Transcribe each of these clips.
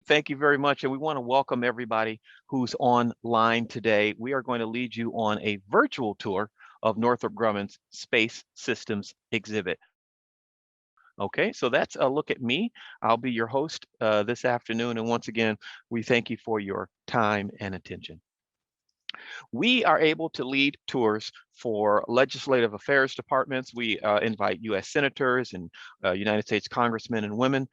Thank you very much. And we want to welcome everybody who's online today. We are going to lead you on a virtual tour of Northrop Grumman's Space Systems exhibit. Okay, so that's a look at me. I'll be your host this afternoon. And once again, we thank you for your time and attention. We are able to lead tours for legislative affairs departments. We invite U.S. senators and United States congressmen and women.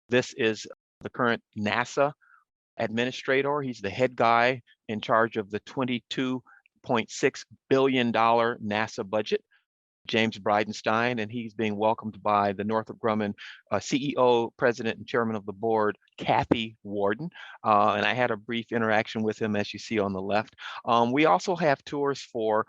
This is the current NASA administrator. He's the head guy in charge of the $22.6 billion NASA budget, James Bridenstine, and he's being welcomed by the Northrop Grumman CEO, president, and chairman of the board, Kathy Warden. And I had a brief interaction with him, as you see on the left. We also have tours for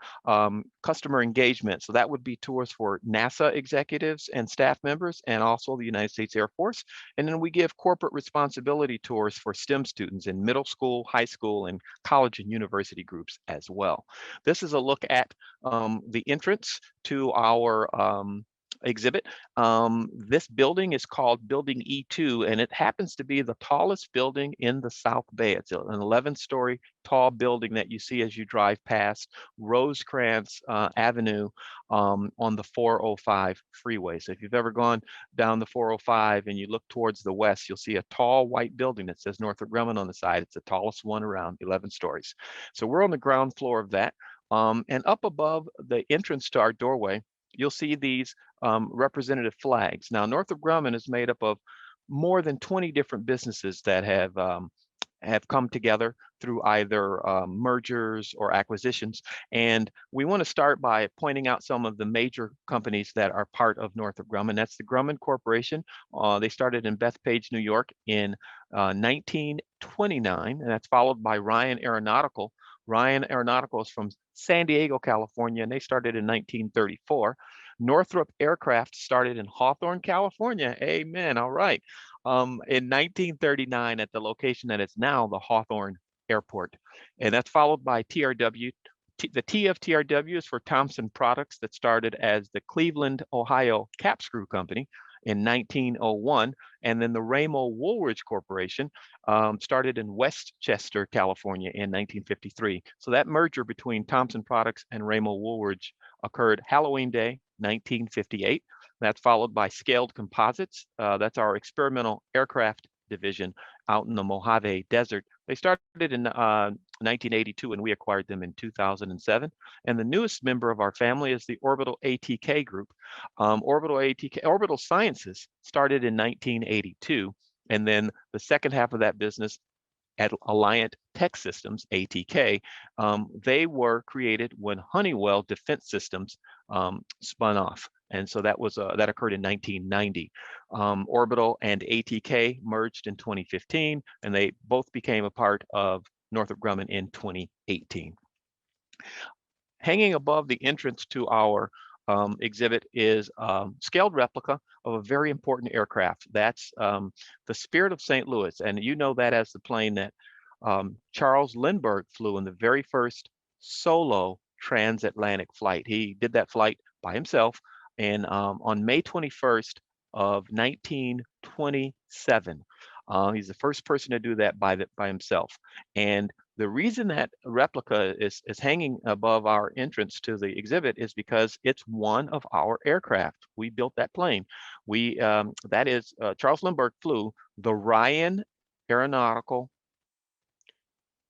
customer engagement. So that would be tours for NASA executives and staff members, and also the United States Air Force. And then we give corporate responsibility tours for STEM students in middle school, high school, and college and university groups as well. This is a look at the entrance to our exhibit. This building is called Building E2, and it happens to be the tallest building in the South Bay. It's an 11-story tall building that you see as you drive past Rosecrans Avenue on the 405 freeway. So if you've ever gone down the 405 and you look towards the west, you'll see a tall white building that says Northrop Grumman on the side. It's the tallest one around, 11 stories. So we're on the ground floor of that. And up above the entrance to our doorway, you'll see these representative flags. Now, Northrop Grumman is made up of more than 20 different businesses that have come together through either mergers or acquisitions. And we want to start by pointing out some of the major companies that are part of Northrop Grumman. That's the Grumman Corporation. They started in Bethpage, New York in 1929, and that's followed by Ryan Aeronautical. Ryan Aeronautical is from San Diego, California, and they started in 1934. Northrop Aircraft started in Hawthorne, California. Amen. All right. In 1939 at the location that is now the Hawthorne Airport. And that's followed by TRW. The T of TRW is for Thompson Products, that started as the Cleveland, Ohio Cap Screw Company in 1901. And then the Ramo Woolridge Corporation started in Westchester, California in 1953. So that merger between Thompson Products and Ramo Woolridge occurred Halloween Day, 1958. That's followed by Scaled Composites. That's our experimental aircraft division out in the Mojave Desert. They started in 1982, and we acquired them in 2007. And the newest member of our family is the Orbital ATK Group. Orbital Sciences started in 1982, and then the second half of that business at Alliant Tech Systems, ATK, they were created when Honeywell Defense Systems spun off. And so that occurred in 1990. Orbital and ATK merged in 2015, and they both became a part of Northrop Grumman in 2018. Hanging above the entrance to our exhibit is a scaled replica of a very important aircraft. That's the Spirit of St. Louis, and you know that as the plane that Charles Lindbergh flew in the very first solo transatlantic flight. He did that flight by himself, and on May 21st of 1927. He's the first person to do that by himself. And the reason that replica is hanging above our entrance to the exhibit is because it's one of our aircraft. We built that plane. Charles Lindbergh flew the Ryan Aeronautical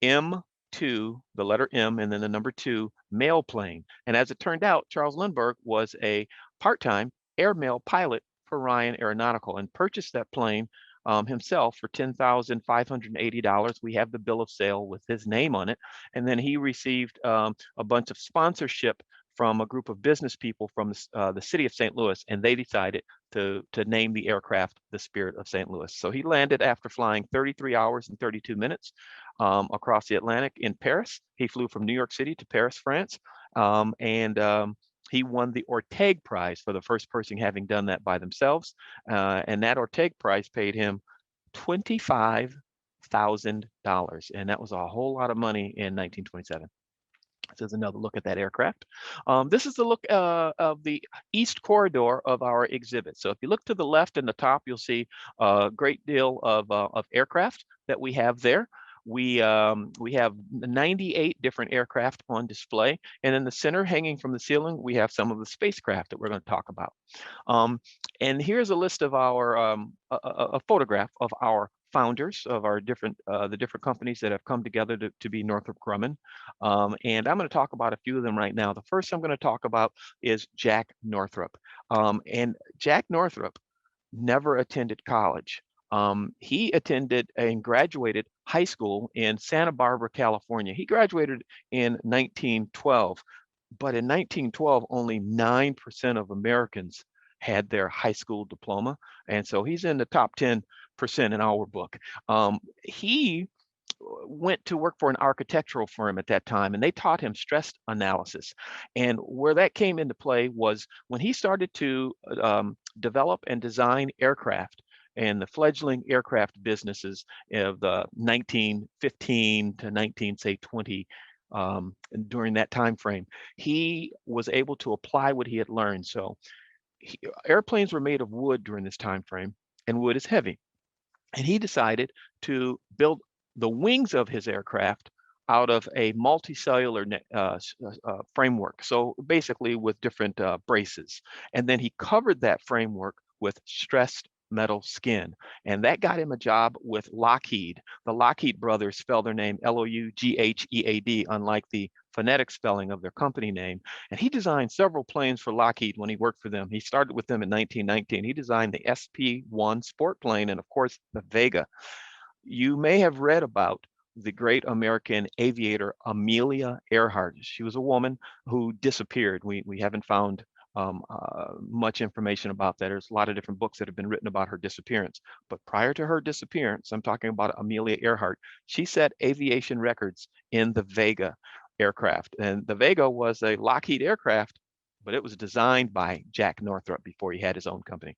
M2, the letter M, and then the number 2 mail plane. And as it turned out, Charles Lindbergh was a part-time airmail pilot for Ryan Aeronautical and purchased that plane himself for $10,580. We have the bill of sale with his name on it. And then he received a bunch of sponsorship from a group of business people from the city of St. Louis, and they decided to name the aircraft the Spirit of St. Louis. So he landed after flying 33 hours and 32 minutes across the Atlantic in Paris. He flew from New York City to Paris, France, and he won the Orteig Prize for the first person having done that by themselves. And that Orteig Prize paid him $25,000. And that was a whole lot of money in 1927. This is another look at that aircraft. This is the look of the east corridor of our exhibit. So if you look to the left and the top, you'll see a great deal of aircraft that we have there. We have 98 different aircraft on display, and in the center, hanging from the ceiling, we have some of the spacecraft that we're going to talk about. And here's a list of our a photograph of our founders of our the different companies that have come together to be Northrop Grumman. And I'm going to talk about a few of them right now. The first I'm going to talk about is Jack Northrop. And Jack Northrop never attended college. He attended and graduated high school in Santa Barbara, California. He graduated in 1912, but in 1912, only 9% of Americans had their high school diploma. And so he's in the top 10% in our book. He went to work for an architectural firm at that time, and they taught him stress analysis. And where that came into play was when he started to develop and design aircraft and the fledgling aircraft businesses of the 1915 to 19, say 20, during that time frame, he was able to apply what he had learned. So airplanes were made of wood during this time frame, and wood is heavy. And he decided to build the wings of his aircraft out of a multicellular framework. So basically with different braces. And then he covered that framework with stressed metal skin. And that got him a job with Lockheed. The Lockheed brothers spell their name Loughead, unlike the phonetic spelling of their company name. And he designed several planes for Lockheed when he worked for them. He started with them in 1919. He designed the SP-1 sport plane and, of course, the Vega. You may have read about the great American aviator Amelia Earhart. She was a woman who disappeared. We haven't found much information about that. There's a lot of different books that have been written about her disappearance. But prior to her disappearance, I'm talking about Amelia Earhart, she set aviation records in the Vega aircraft. And the Vega was a Lockheed aircraft, but it was designed by Jack Northrop before he had his own company.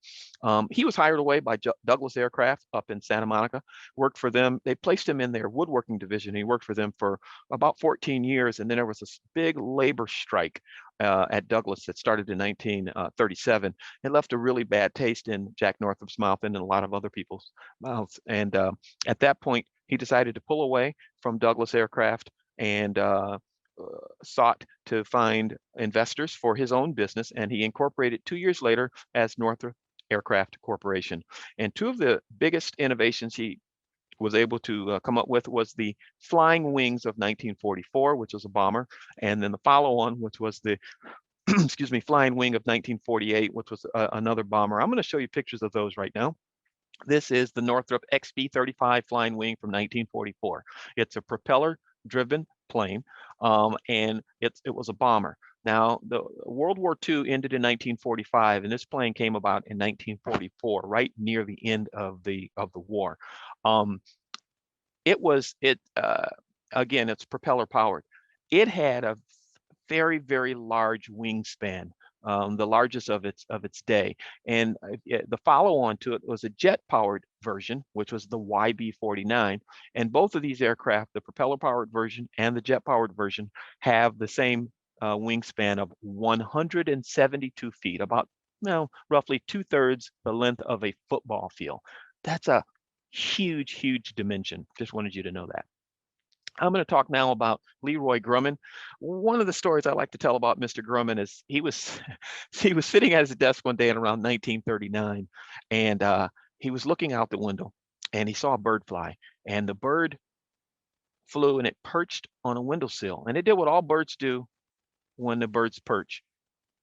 He was hired away by Douglas Aircraft up in Santa Monica, worked for them. They placed him in their woodworking division. He worked for them for about 14 years, and then there was this big labor strike at Douglas that started in 1937. It left a really bad taste in Jack Northrop's mouth and in a lot of other people's mouths. And at that point, he decided to pull away from Douglas Aircraft and sought to find investors for his own business, and he incorporated 2 years later as Northrop Aircraft Corporation. And two of the biggest innovations he was able to come up with was the flying wings of 1944, which was a bomber, and then the follow-on, which was the excuse me, flying wing of 1948, which was another bomber. I'm going to show you pictures of those right now. This is the Northrop XB-35 flying wing from 1944. It's a propeller-driven plane, and it was a bomber. Now, the World War II ended in 1945, and this plane came about in 1944, right near the end of the war. Again, it's propeller powered. It had a very, very large wingspan, the largest of its day. And the follow-on to it was a jet-powered version, which was the YB-49. And both of these aircraft, the propeller-powered version and the jet-powered version, have the same wingspan of 172 feet, about roughly 2/3 the length of a football field. That's a huge, huge dimension. Just wanted you to know that. I'm going to talk now about Leroy Grumman. One of the stories I like to tell about Mr. Grumman is he was sitting at his desk one day in around 1939, and he was looking out the window, and he saw a bird fly, and the bird flew and it perched on a windowsill, and it did what all birds do when the birds perch.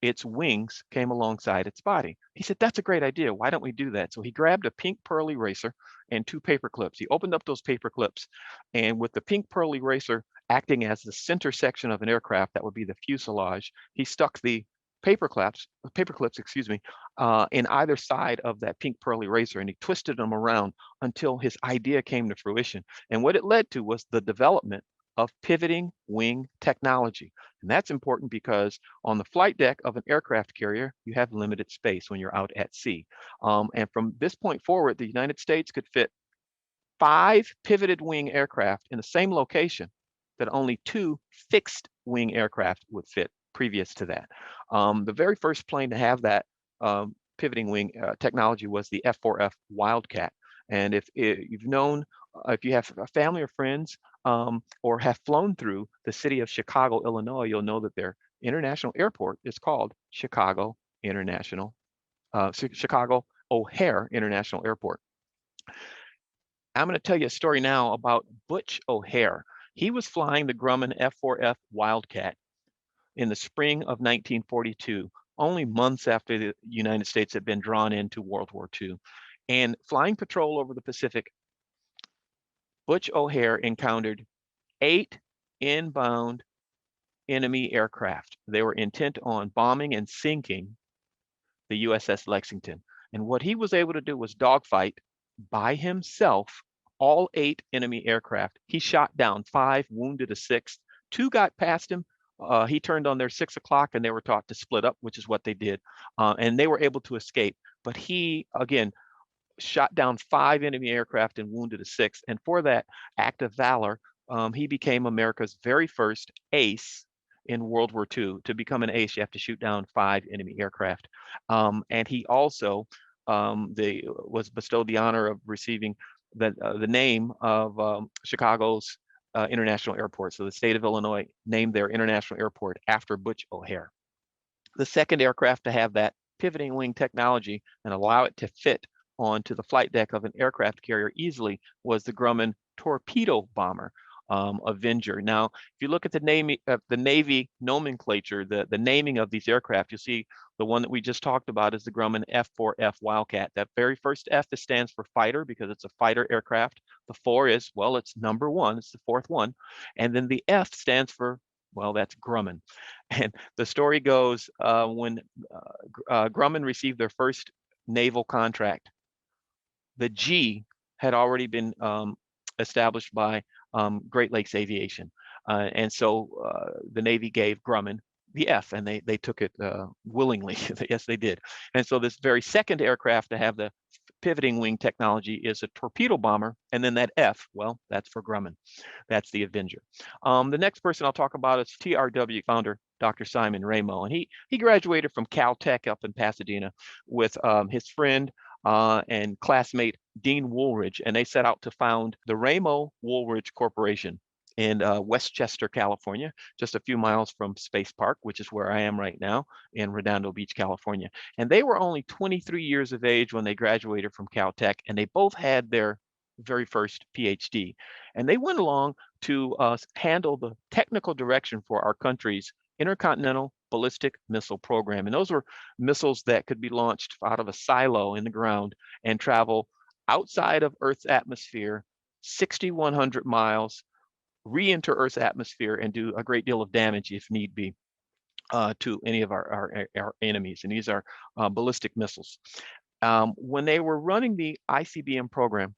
Its wings came alongside its body. He said, "That's a great idea. Why don't we do that?" So he grabbed a pink pearl eraser and 2 paper clips. He opened up those paper clips, and with the pink pearl eraser acting as the center section of an aircraft, that would be the fuselage, he stuck the paper clips, in either side of that pink pearl eraser, and he twisted them around until his idea came to fruition. And what it led to was the development of pivoting wing technology. And that's important because on the flight deck of an aircraft carrier, you have limited space when you're out at sea. And from this point forward, the United States could fit 5 pivoted wing aircraft in the same location that only 2 fixed-wing aircraft would fit previous to that. The very first plane to have that pivoting wing technology was the F-4F Wildcat. And if you've known, if you have a family or friends or have flown through the city of Chicago, Illinois, you'll know that their international airport is called Chicago O'Hare International Airport. I'm going to tell you a story now about Butch O'Hare. He was flying the Grumman F-4F Wildcat in the spring of 1942, only months after the United States had been drawn into World War II. And flying patrol over the Pacific, Butch O'Hare encountered 8 inbound enemy aircraft. They were intent on bombing and sinking the USS Lexington. And what he was able to do was dogfight by himself all 8 enemy aircraft. He shot down 5, wounded a 6th. 2 got past him. He turned on their 6 o'clock and they were taught to split up, which is what they did. And they were able to escape. But he, again, shot down 5 enemy aircraft and wounded a 6th. And for that act of valor, he became America's very first ace in World War II. To become an ace, you have to shoot down 5 enemy aircraft. And he also was bestowed the honor of receiving the name of Chicago's International Airport. So the state of Illinois named their international airport after Butch O'Hare. The second aircraft to have that pivoting wing technology and allow it to fit onto the flight deck of an aircraft carrier easily was the Grumman torpedo bomber, Avenger. Now, if you look at the Navy nomenclature, the naming of these aircraft, you'll see the one that we just talked about is the Grumman F-4F Wildcat. That very first F stands for fighter because it's a fighter aircraft. The 4 is, well, it's number 1, it's the 4th one. And then the F stands for, well, that's Grumman. And the story goes when Grumman received their first naval contract, the G had already been established by Great Lakes Aviation. And so the Navy gave Grumman the F, and they took it willingly. Yes, they did. And so this very second aircraft to have the pivoting wing technology is a torpedo bomber, and then that F, well, that's for Grumman. That's the Avenger. The next person I'll talk about is TRW founder, Dr. Simon Ramo, and he graduated from Caltech up in Pasadena with his friend and classmate Dean Woolridge, and they set out to found the Ramo Woolridge Corporation in Westchester, California, just a few miles from Space Park, which is where I am right now in Redondo Beach, California. And they were only 23 years of age when they graduated from Caltech, and they both had their very first PhD. And they went along to handle the technical direction for our country's intercontinental ballistic missile program. And those were missiles that could be launched out of a silo in the ground and travel outside of Earth's atmosphere, 6,100 miles, re-enter Earth's atmosphere and do a great deal of damage if need be to any of our enemies. And these are ballistic missiles. When they were running the ICBM program,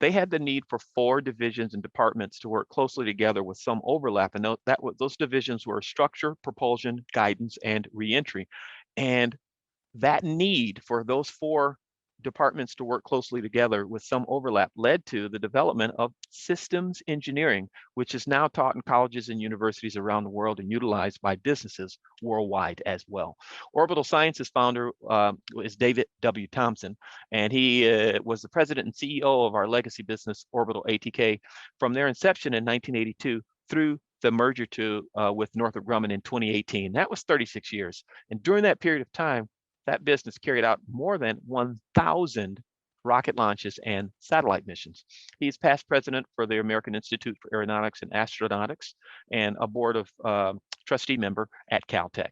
they had the need for 4 divisions and departments to work closely together with some overlap. And those divisions were structure, propulsion, guidance, and reentry. And that need for those 4 departments to work closely together with some overlap led to the development of systems engineering, which is now taught in colleges and universities around the world and utilized by businesses worldwide as well. Orbital Sciences founder is David W. Thompson, and he was the president and CEO of our legacy business, Orbital ATK, from their inception in 1982 through the merger with Northrop Grumman in 2018. That was 36 years. And during that period of time, that business carried out more than 1,000 rocket launches and satellite missions. He's past president for the American Institute for Aeronautics and Astronautics and a board of trustee member at Caltech.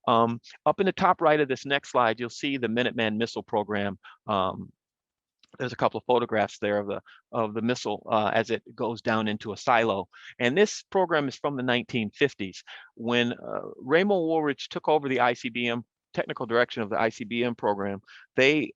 Up in the top right of this next slide, you'll see the Minuteman missile program. There's a couple of photographs there of the missile as it goes down into a silo. And this program is from the 1950s. When Ramo Woolridge took over the ICBM technical direction of the ICBM program, they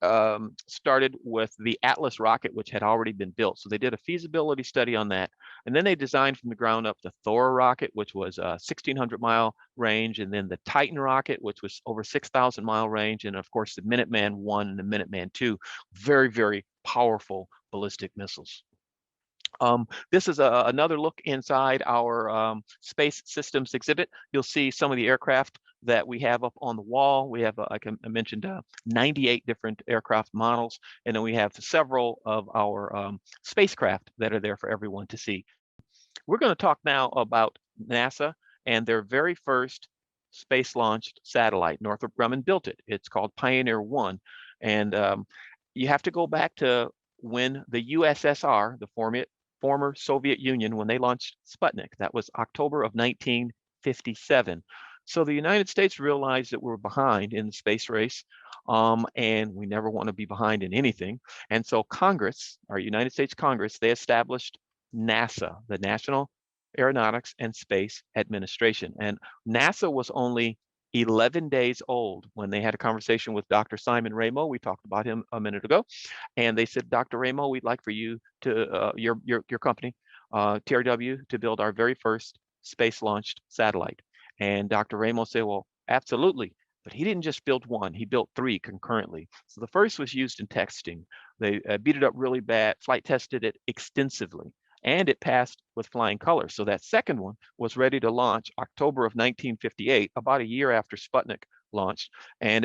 started with the Atlas rocket, which had already been built. So they did a feasibility study on that. And then they designed from the ground up the Thor rocket, which was a 1,600-mile range, and then the Titan rocket, which was over 6,000-mile range, and of course the Minuteman I and the Minuteman II, very, very powerful ballistic missiles. This is another look inside our space systems exhibit. You'll see some of the aircraft that we have up on the wall. We have, like I mentioned, 98 different aircraft models, and then we have several of our spacecraft that are there for everyone to see. We're going to talk now about NASA and their very first space-launched satellite. Northrop Grumman built it. It's called Pioneer 1. And you have to go back to when the USSR, the former Soviet Union, when they launched Sputnik. That was October of 1957. So the United States realized that we're behind in the space race, and we never want to be behind in anything. And so Congress, our United States Congress, they established NASA, the National Aeronautics and Space Administration. And NASA was only 11 days old when they had a conversation with Dr. Simon Ramo. We talked about him a minute ago. And they said, Dr. Ramo, we'd like for you to, your company, TRW, to build our very first space-launched satellite. And Dr. Ramo said, well, absolutely. But he didn't just build one, he built 3 concurrently. So the first was used in testing. They beat it up really bad, flight tested it extensively, and it passed with flying colors. So that second one was ready to launch October of 1958, about a year after Sputnik launched, and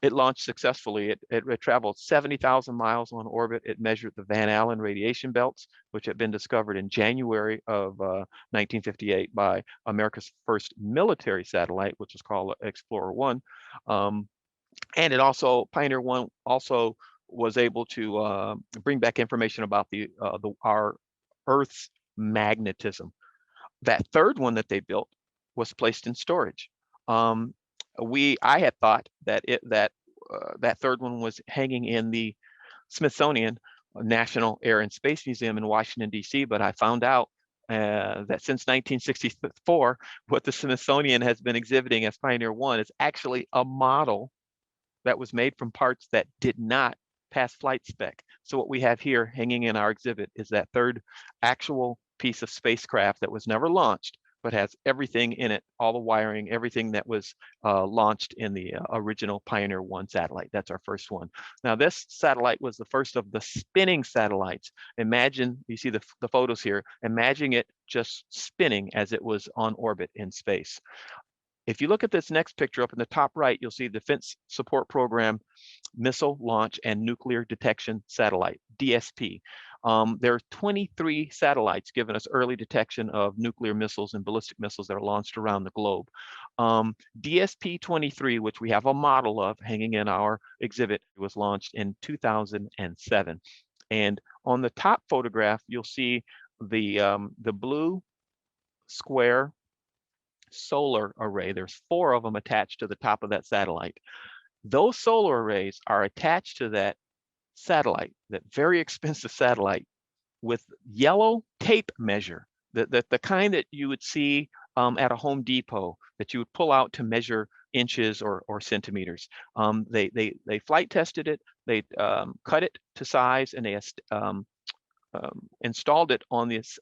it launched successfully. It traveled 70,000 miles on orbit. It measured the Van Allen radiation belts, which had been discovered in January of 1958 by America's first military satellite, which was called Explorer 1. And it also, Pioneer 1 also was able to bring back information about our Earth's magnetism. That third one that they built was placed in storage. I had thought that that third one was hanging in the Smithsonian National Air and Space Museum in Washington, D.C., but I found out that since 1964, what the Smithsonian has been exhibiting as Pioneer 1 is actually a model that was made from parts that did not pass flight spec. So what we have here hanging in our exhibit is that third actual piece of spacecraft that was never launched, but has everything in it, all the wiring, everything that was launched in the original Pioneer 1 satellite. That's our first one. Now this satellite was the first of the spinning satellites. Imagine, you see the photos here, imagine it just spinning as it was on orbit in space. If you look at this next picture up in the top right, you'll see Defense Support Program Missile Launch and Nuclear Detection Satellite, DSP. There are 23 satellites giving us early detection of nuclear missiles and ballistic missiles that are launched around the globe. DSP-23, which we have a model of hanging in our exhibit, was launched in 2007. And on the top photograph, you'll see the blue square solar array. There's 4 of them attached to the top of that satellite. Those solar arrays are attached to that satellite, that very expensive satellite, with yellow tape measure, the kind that you would see at a Home Depot that you would pull out to measure inches or centimeters. They flight tested it, they cut it to size, and they installed it on this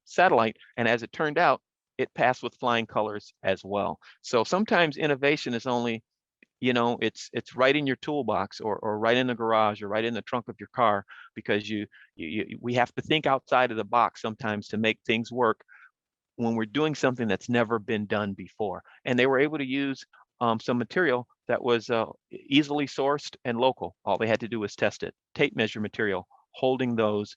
satellite. And as it turned out, it passed with flying colors as well. So sometimes innovation is only, it's right in your toolbox or right in the garage or right in the trunk of your car, because we have to think outside of the box sometimes to make things work when we're doing something that's never been done before. And they were able to use some material that was easily sourced and local. All they had to do was test it. Tape measure material holding those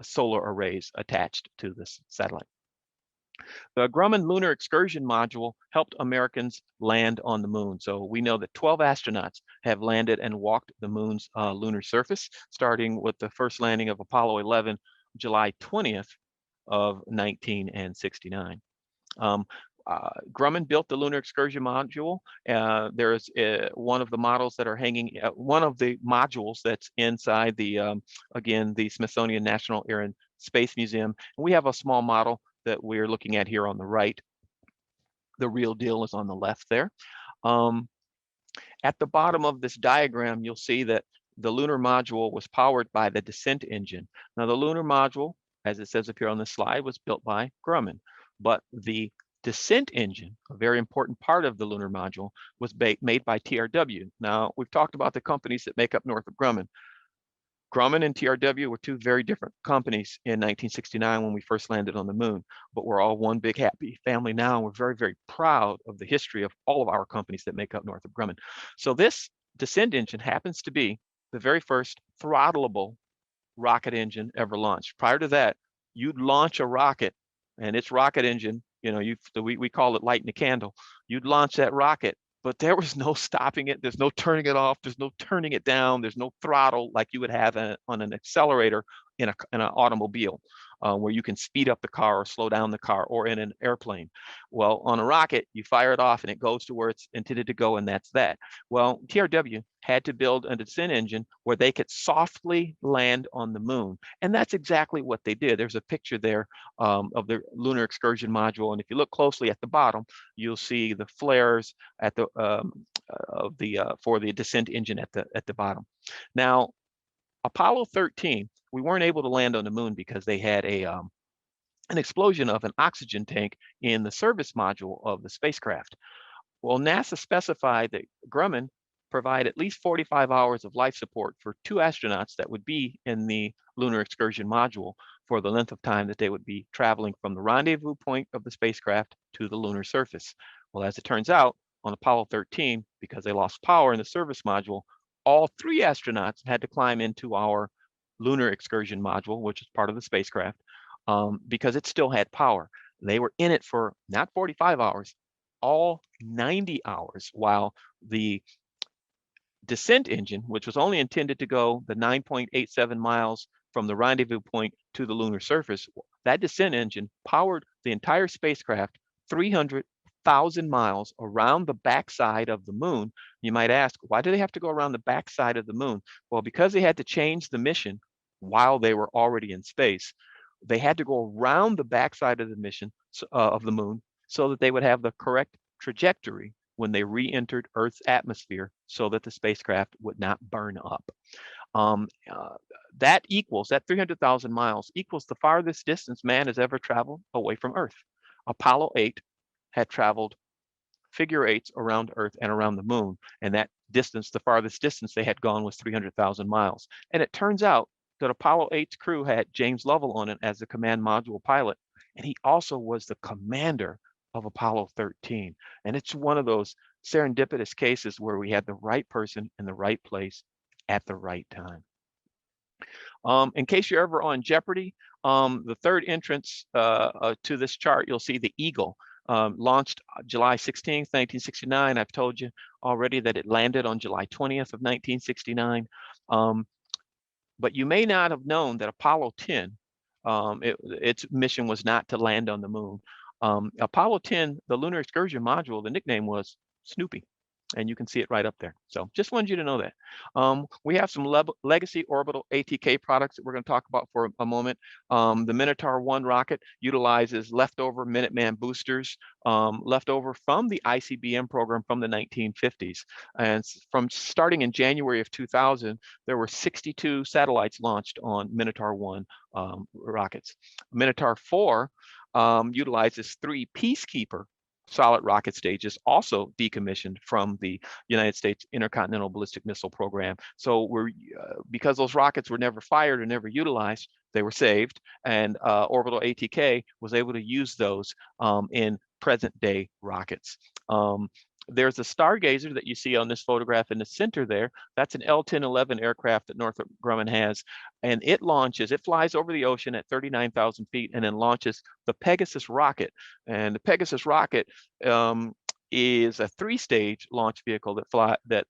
solar arrays attached to this satellite. The Grumman Lunar Excursion Module helped Americans land on the moon. So we know that 12 astronauts have landed and walked the moon's lunar surface, starting with the first landing of Apollo 11, July 20th of 1969. Grumman built the Lunar Excursion Module. There's one of the models that are hanging, one of the modules that's inside the, again, the Smithsonian National Air and Space Museum. And we have a small model that we're looking at here on the right. The real deal is on the left there. At the bottom of this diagram, you'll see that the lunar module was powered by the descent engine. Now, the lunar module, as it says up here on this slide, was built by Grumman, but the descent engine, a very important part of the lunar module, was made by TRW. Now, we've talked about the companies that make up Northrop Grumman. Grumman and TRW were two very different companies in 1969 when we first landed on the moon, but we're all one big happy family now. We're very, very proud of the history of all of our companies that make up Northrop Grumman. So this descent engine happens to be the very first throttleable rocket engine ever launched. Prior to that, you'd launch a rocket and its rocket engine, we call it lighting a candle. You'd launch that rocket, but there was no stopping it. There's no turning it off. There's no turning it down. There's no throttle like you would have on an accelerator in an automobile, where you can speed up the car or slow down the car, or in an airplane. Well, on a rocket, you fire it off and it goes to where it's intended to go, and that's that. Well, TRW had to build a descent engine where they could softly land on the moon, and that's exactly what they did. There's a picture there of the lunar excursion module, and if you look closely at the bottom, you'll see the flares at the for the descent engine at the bottom. Now, Apollo 13, we weren't able to land on the moon because they had an explosion of an oxygen tank in the service module of the spacecraft. Well, NASA specified that Grumman provide at least 45 hours of life support for 2 astronauts that would be in the lunar excursion module for the length of time that they would be traveling from the rendezvous point of the spacecraft to the lunar surface. Well, as it turns out, on Apollo 13, because they lost power in the service module, all 3 astronauts had to climb into our lunar excursion module, which is part of the spacecraft, because it still had power. They were in it for not 45 hours, all 90 hours, while the descent engine, which was only intended to go the 9.87 miles from the rendezvous point to the lunar surface, that descent engine powered the entire spacecraft 300,000 miles around the backside of the moon. You might ask, why do they have to go around the backside of the moon? Well, because they had to change the mission while they were already in space. They had to go around the backside of the mission of the moon so that they would have the correct trajectory when they re-entered Earth's atmosphere, so that the spacecraft would not burn up. That 300,000 miles equals the farthest distance man has ever traveled away from Earth. Apollo 8 had traveled figure 8s around Earth and around the moon, and that distance, the farthest distance they had gone, was 300,000 miles. And it turns out that Apollo 8's crew had James Lovell on it as the command module pilot, and he also was the commander of Apollo 13. And it's one of those serendipitous cases where we had the right person in the right place at the right time. In case you're ever on Jeopardy, the third entrance to this chart, you'll see the Eagle. Launched July 16th, 1969. I've told you already that it landed on July 20th of 1969. But you may not have known that Apollo 10, its mission was not to land on the moon. Apollo 10, the lunar excursion module, the nickname was Snoopy, and you can see it right up there. So just wanted you to know that. We have some legacy orbital ATK products that we're going to talk about for a moment. The Minotaur 1 rocket utilizes leftover Minuteman boosters, leftover from the ICBM program from the 1950s. And from starting in January of 2000, there were 62 satellites launched on Minotaur 1 rockets. Minotaur 4 utilizes 3 Peacekeeper solid rocket stages, also decommissioned from the United States Intercontinental Ballistic Missile Program. So because those rockets were never fired or never utilized, they were saved, and Orbital ATK was able to use those in present day rockets. There's a Stargazer that you see on this photograph in the center there. That's an L-1011 aircraft that Northrop Grumman has, and it flies over the ocean at 39,000 feet and then launches the Pegasus rocket. And the Pegasus rocket is a 3-stage launch vehicle that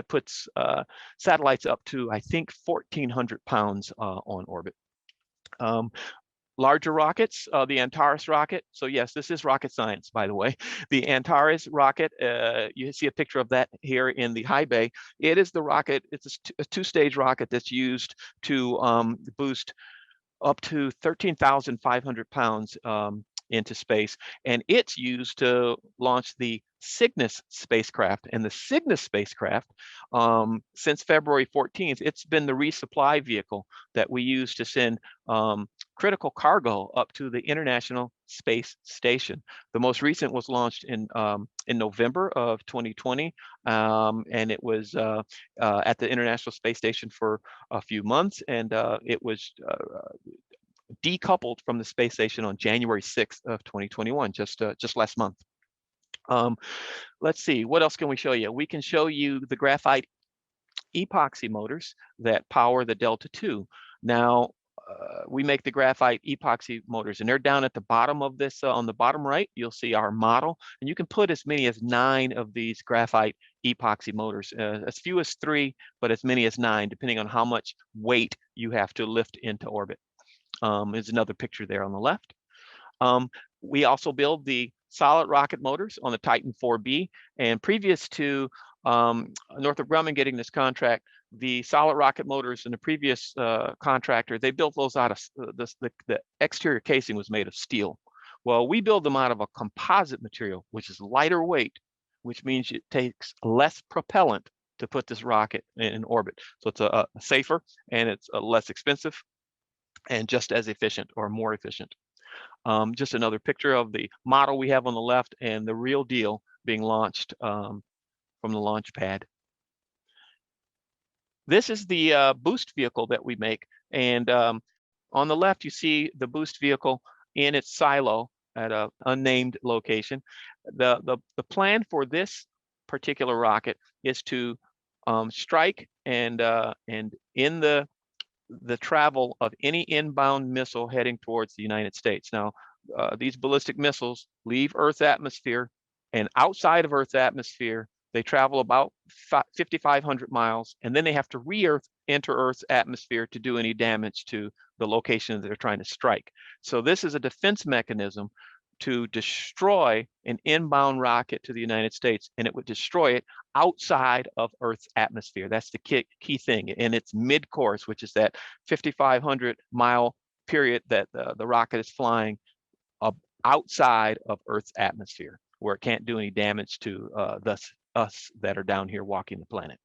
puts satellites up to, I think, 1,400 pounds on orbit. Larger rockets, the Antares rocket. So yes, this is rocket science, by the way. The Antares rocket, you see a picture of that here in the high bay. It is the rocket, it's a 2-stage rocket that's used to boost up to 13,500 pounds into space. And it's used to launch the Cygnus spacecraft. And the Cygnus spacecraft, since February 14th, it's been the resupply vehicle that we use to send critical cargo up to the International Space Station. The most recent was launched in November of 2020, and it was at the International Space Station for a few months, and it was decoupled from the space station on January 6th of 2021, just last month. Let's see, what else can we show you? We can show you the graphite epoxy motors that power the Delta II. Now, we make the graphite epoxy motors, and they're down at the bottom of this. On the bottom right, you'll see our model, and you can put as many as 9 of these graphite epoxy motors, as few as 3, but as many as 9, depending on how much weight you have to lift into orbit. There's another picture there on the left. We also build the solid rocket motors on the Titan 4B, and previous to Northrop Grumman getting this contract, the solid rocket motors in the previous contractor, they built those out of the exterior casing was made of steel. Well, we build them out of a composite material, which is lighter weight, which means it takes less propellant to put this rocket in orbit. So it's safer, and it's less expensive, and just as efficient or more efficient. Just another picture of the model we have on the left and the real deal being launched from the launch pad. This is the boost vehicle that we make, and on the left you see the boost vehicle in its silo at an unnamed location. The plan for this particular rocket is to strike and in the travel of any inbound missile heading towards the United States. Now, these ballistic missiles leave Earth's atmosphere, and outside of Earth's atmosphere, they travel about 5,500 miles, and then they have to enter Earth's atmosphere to do any damage to the location that they're trying to strike. So this is a defense mechanism to destroy an inbound rocket to the United States, and it would destroy it outside of Earth's atmosphere. That's the key thing. And it's mid-course, which is that 5,500-mile period that the rocket is flying outside of Earth's atmosphere, where it can't do any damage to us that are down here walking the planet.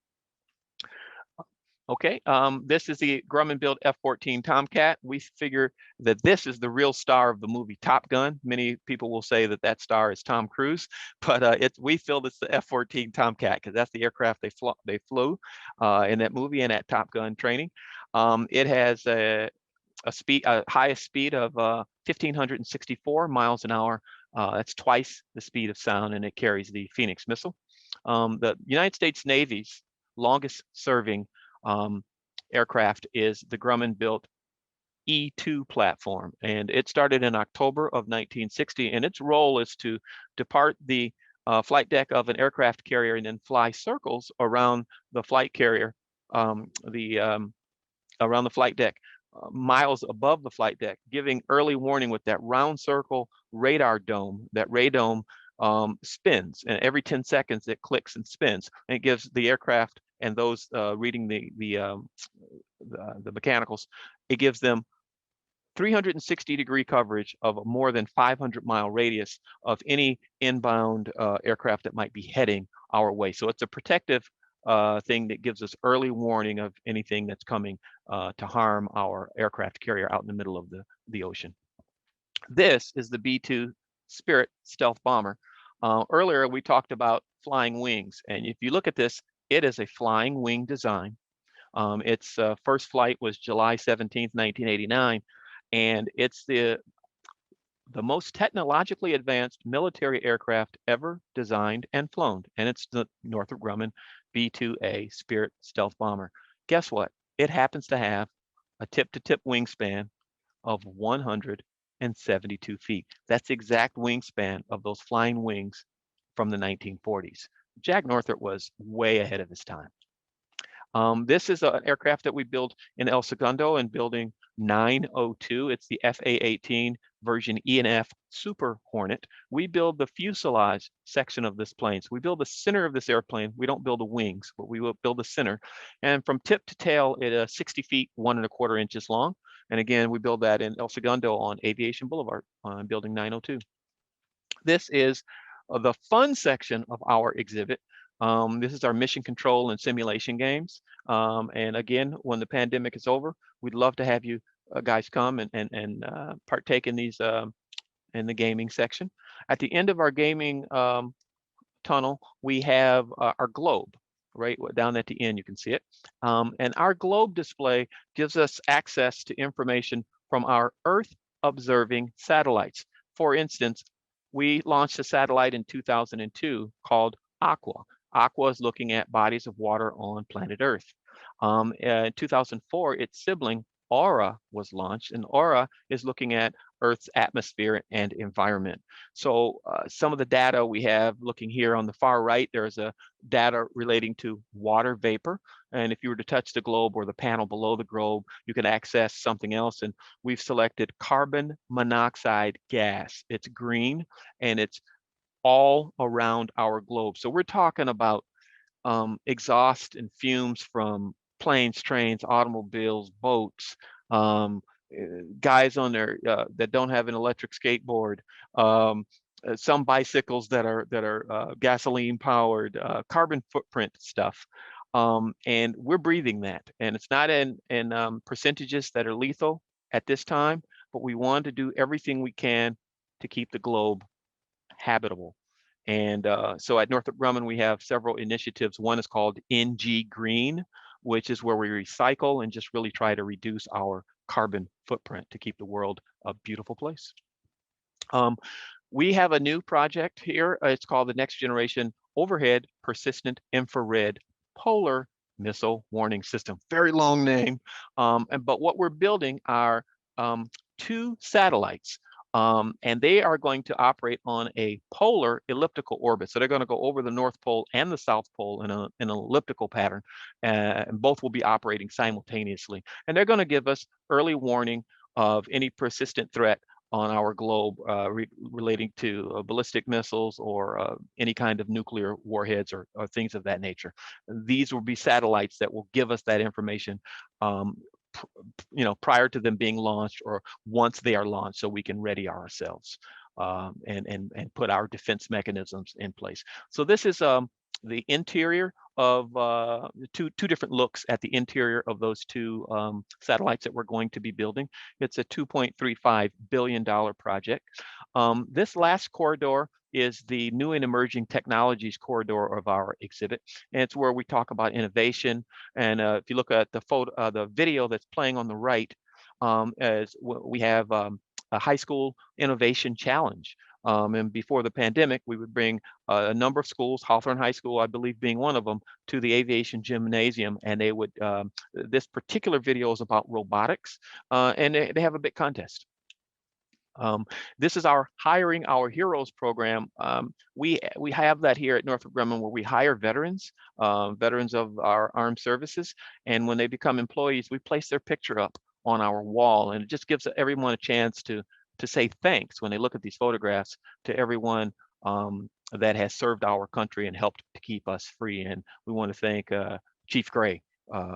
Okay, this is the Grumman-built F-14 Tomcat. We figure that this is the real star of the movie Top Gun. Many people will say that that star is Tom Cruise, but we feel it's the F-14 Tomcat because that's the aircraft they flew in that movie and at Top Gun training. It has a highest speed of 1,564 miles an hour. That's twice the speed of sound, and it carries the Phoenix missile. The United States Navy's longest serving aircraft is the Grumman-built E-2 platform, and it started in October of 1960, and its role is to depart the flight deck of an aircraft carrier and then fly circles around the flight carrier, around the flight deck, miles above the flight deck, giving early warning with that round circle radar dome. That radome spins, and every 10 seconds it clicks and spins, and it gives the aircraft and those reading the mechanicals, it gives them 360-degree coverage of a more than 500-mile radius of any inbound aircraft that might be heading our way. So it's a protective thing that gives us early warning of anything that's coming to harm our aircraft carrier out in the middle of the ocean. This is the B-2 Spirit stealth bomber. Earlier we talked about flying wings, and if you look at this, it is a flying wing design. Its first flight was July 17th, 1989, and it's the most technologically advanced military aircraft ever designed and flown, and it's the Northrop Grumman B-2A Spirit stealth bomber. Guess what? It happens to have a tip-to-tip wingspan of 172 feet. That's the exact wingspan of those flying wings from the 1940s. Jack Northrop was way ahead of his time. This is an aircraft that we built in El Segundo in building 902. It's the FA-18 version E&F Super Hornet. We build the fuselage section of this plane. So we build the center of this airplane. We don't build the wings, but we will build the center. And from tip to tail, it is 60 feet, 1¼ inches long. And again, we build that in El Segundo on Aviation Boulevard on building 902. This is the fun section of our exhibit. This is our mission control and simulation games. And again, when the pandemic is over, we'd love to have you guys come and partake in these in the gaming section. At the end of our gaming tunnel, we have our globe, right down at the end. You can see it, and our globe display gives us access to information from our Earth observing satellites. For instance, we launched a satellite in 2002 called Aqua. Aqua is looking at bodies of water on planet Earth. In 2004, its sibling Aura was launched, and Aura is looking at Earth's atmosphere and environment. So some of the data we have looking here on the far right, there's a data relating to water vapor. And if you were to touch the globe or the panel below the globe, you can access something else. And we've selected carbon monoxide gas. It's green and it's all around our globe. So we're talking about exhaust and fumes from planes, trains, automobiles, boats, guys on there that don't have an electric skateboard, some bicycles that are gasoline powered, carbon footprint stuff. And we're breathing that, and it's not in percentages that are lethal at this time, but we want to do everything we can to keep the globe habitable. And so at Northrop Grumman, we have several initiatives. One is called NG Green, which is where we recycle and just really try to reduce our carbon footprint to keep the world a beautiful place. We have a new project here. It's called the Next Generation Overhead Persistent Infrared Polar Missile Warning System. Very long name. But what we're building are 2 satellites. And they are going to operate on a polar elliptical orbit. So they're going to go over the North Pole and the South Pole in an elliptical pattern, and both will be operating simultaneously. And they're going to give us early warning of any persistent threat on our globe relating to ballistic missiles or any kind of nuclear warheads or things of that nature. These will be satellites that will give us that information prior to them being launched or once they are launched, so we can ready ourselves and put our defense mechanisms in place. So this is the interior of two different looks at the interior of those 2 satellites that we're going to be building. It's a $2.35 billion project. This last corridor is the new and emerging technologies corridor of our exhibit, and it's where we talk about innovation. And if you look at the the video that's playing on the right, as we have a high school innovation challenge. And before the pandemic, we would bring a number of schools, Hawthorne High School, I believe being one of them, to the aviation gymnasium, and they would. This particular video is about robotics, and they have a big contest. This is our Hiring Our Heroes program. We have that here at Northrop Grumman, where we hire veterans, veterans of our armed services, and when they become employees, we place their picture up on our wall, and it just gives everyone a chance to say thanks when they look at these photographs to everyone that has served our country and helped to keep us free. And we want to thank Chief Gray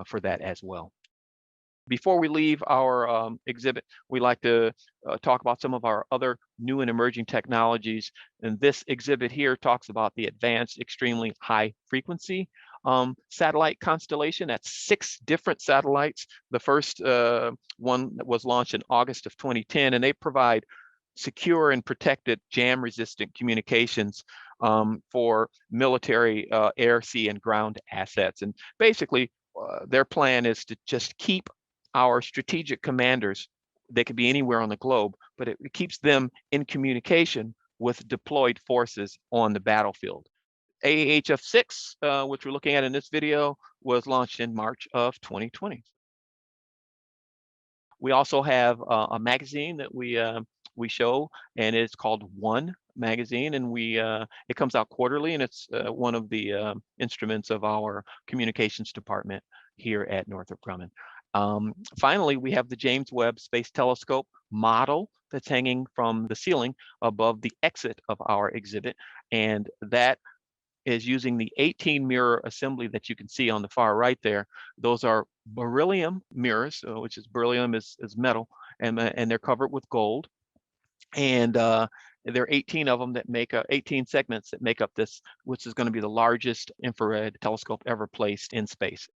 for that as well. Before we leave our exhibit, we like to talk about some of our other new and emerging technologies. And this exhibit here talks about the Advanced Extremely High Frequency satellite constellation. That's 6 different satellites. The first one was launched in August of 2010, and they provide secure and protected jam-resistant communications for military air, sea, and ground assets. And basically, their plan is to just keep our strategic commanders, they could be anywhere on the globe, but it keeps them in communication with deployed forces on the battlefield. AAHF-6, which we're looking at in this video, was launched in March of 2020. We also have a magazine that we show, and it's called One Magazine, and it comes out quarterly, and it's one of the instruments of our communications department here at Northrop Grumman. Finally, we have the James Webb Space Telescope model that's hanging from the ceiling above the exit of our exhibit, and that is using the 18 mirror assembly that you can see on the far right there. Those are beryllium mirrors, which is beryllium is metal, and they're covered with gold. And there are 18 of them that make 18 segments that make up this, which is going to be the largest infrared telescope ever placed in space.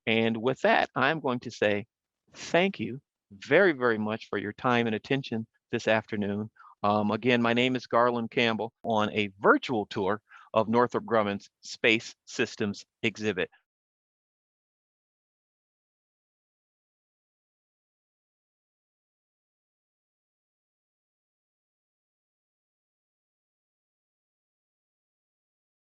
And with that, I'm going to say Thank you very, very much for your time and attention this afternoon. Again, my name is Garland Campbell on a virtual tour of Northrop Grumman's Space Systems exhibit.